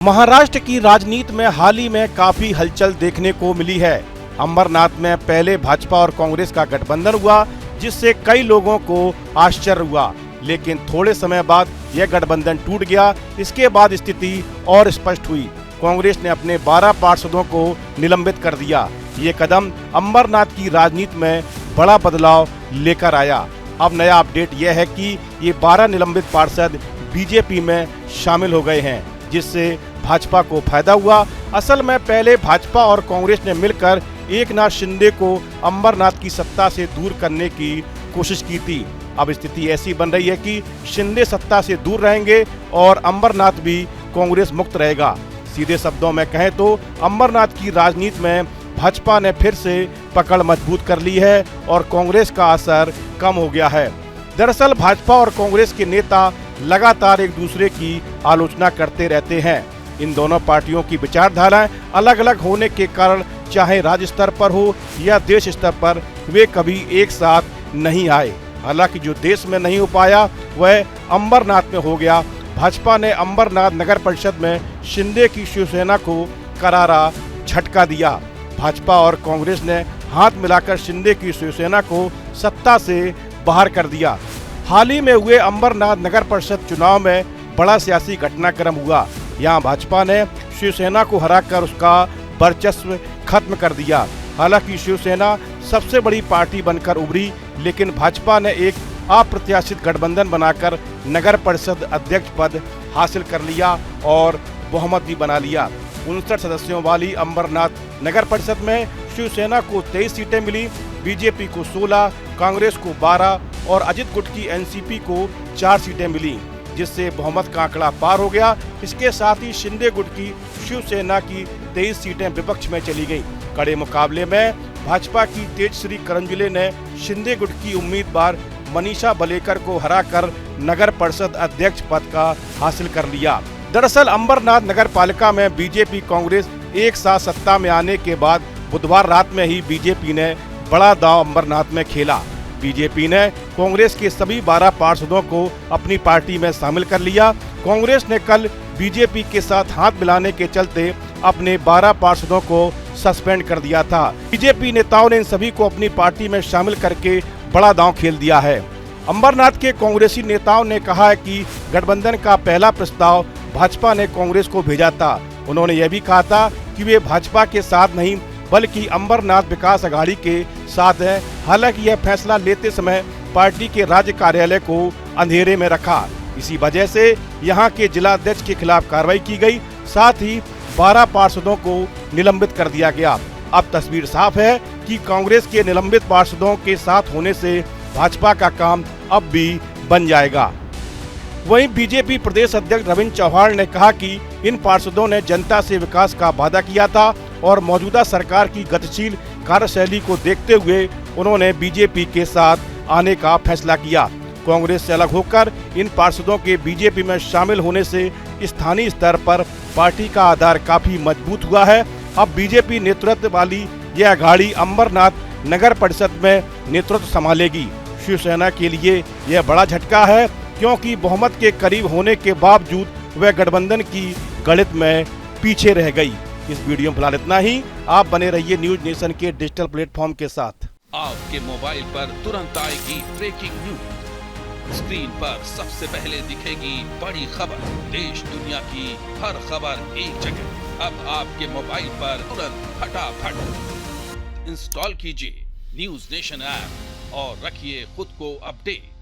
महाराष्ट्र की राजनीति में हाल ही में काफी हलचल देखने को मिली है। अंबरनाथ में पहले भाजपा और कांग्रेस का गठबंधन हुआ, जिससे कई लोगों को आश्चर्य हुआ, लेकिन थोड़े समय बाद यह गठबंधन टूट गया। इसके बाद स्थिति और स्पष्ट हुई। कांग्रेस ने अपने 12 पार्षदों को निलंबित कर दिया। ये कदम अंबरनाथ की राजनीति में बड़ा बदलाव लेकर आया। अब नया अपडेट यह है कि ये 12 निलंबित पार्षद बीजेपी में शामिल हो गए हैं, जिससे भाजपा को फायदा हुआ। असल में पहले भाजपा और कांग्रेस ने मिलकर एकनाथ शिंदे को अंबरनाथ की सत्ता से दूर करने की कोशिश की थी। अब स्थिति ऐसी बन रही है कि शिंदे सत्ता से दूर रहेंगे और अंबरनाथ भी कांग्रेस मुक्त रहेगा। सीधे शब्दों में कहें तो अंबरनाथ की राजनीति में भाजपा ने फिर से पकड़ मजबूत कर ली है और कांग्रेस का असर कम हो गया है। दरअसल भाजपा और कांग्रेस के नेता लगातार एक दूसरे की आलोचना करते रहते हैं। इन दोनों पार्टियों की विचारधाराएं अलग अलग होने के कारण चाहे राज्य स्तर पर हो या देश स्तर पर वे कभी एक साथ नहीं आए। हालांकि जो देश में नहीं हो पाया वह अंबरनाथ में हो गया। भाजपा ने अंबरनाथ नगर परिषद में शिंदे की शिवसेना को करारा झटका दिया। भाजपा और कांग्रेस ने हाथ मिलाकर शिंदे की शिवसेना को सत्ता से बाहर कर दिया। हाल ही में हुए अंबरनाथ नगर परिषद चुनाव में बड़ा सियासी घटनाक्रम हुआ। यहां भाजपा ने शिवसेना को हराकर उसका वर्चस्व खत्म कर दिया। हालांकि शिवसेना सबसे बड़ी पार्टी बनकर उभरी, लेकिन भाजपा ने एक अप्रत्याशित गठबंधन बनाकर नगर परिषद अध्यक्ष पद हासिल कर लिया और बहुमत भी बना लिया। 59 सदस्यों वाली अंबरनाथ नगर परिषद में शिवसेना को 23 सीटें मिली, बीजेपी को 16, कांग्रेस को 12 और अजित गुट की एनसीपी को 4 सीटें मिली, जिससे बहुमत का आंकड़ा पार हो गया। इसके साथ ही शिंदे गुट की शिवसेना की 23 सीटें विपक्ष में चली गईं। कड़े मुकाबले में भाजपा की तेजश्री करंजुले ने शिंदे गुट की उम्मीदवार मनीषा बलेकर को हराकर नगर परिषद अध्यक्ष पद का हासिल कर लिया। दरअसल अंबरनाथ नगर पालिका में बीजेपी कांग्रेस एक साथ सत्ता में आने के बाद बुधवार रात में ही बीजेपी ने बड़ा दांव अंबरनाथ में खेला। बीजेपी ने कांग्रेस के सभी 12 पार्षदों को अपनी पार्टी में शामिल कर लिया। कांग्रेस ने कल बीजेपी के साथ हाथ मिलाने के चलते अपने 12 पार्षदों को सस्पेंड कर दिया था। बीजेपी नेताओं ने इन सभी को अपनी पार्टी में शामिल करके बड़ा दांव खेल दिया है। अंबरनाथ के कांग्रेसी नेताओं ने कहा है कि गठबंधन का पहला प्रस्ताव भाजपा ने कांग्रेस को भेजा था। उन्होंने यह भी कहा था कि वे भाजपा के साथ नहीं बल्कि अंबरनाथ विकास अघाड़ी के साथ है। हालांकि यह फैसला लेते समय पार्टी के राज्य कार्यालय को अंधेरे में रखा। इसी वजह से यहां के जिला अध्यक्ष के खिलाफ कार्रवाई की गई। साथ ही 12 पार्षदों को निलंबित कर दिया गया। अब तस्वीर साफ है कि कांग्रेस के निलंबित पार्षदों के साथ होने से भाजपा का काम अब भी बन जाएगा। वहीं बीजेपी प्रदेश अध्यक्ष रविंद्र चौहान ने कहा कि इन पार्षदों ने जनता से विकास का वादा किया था और मौजूदा सरकार की गतिशील कार्यशैली को देखते हुए उन्होंने बीजेपी के साथ आने का फैसला किया। कांग्रेस से अलग होकर इन पार्षदों के बीजेपी में शामिल होने से स्थानीय स्तर पर पार्टी का आधार काफी मजबूत हुआ है। अब बीजेपी नेतृत्व वाली यह अघाड़ी अंबरनाथ नगर परिषद में नेतृत्व संभालेगी। शिवसेना के लिए यह बड़ा झटका है, क्योंकि बहुमत के करीब होने के बावजूद वह गठबंधन की गणित में पीछे रह गई। इस वीडियो में फिलहाल इतना ही। आप बने रहिए न्यूज नेशन के डिजिटल प्लेटफॉर्म के साथ। आपके मोबाइल पर तुरंत आएगी ब्रेकिंग न्यूज। स्क्रीन पर सबसे पहले दिखेगी बड़ी खबर। देश दुनिया की हर खबर एक जगह। अब आपके मोबाइल पर तुरंत फटाफट इंस्टॉल कीजिए न्यूज नेशन ऐप और रखिए खुद को अपडेट।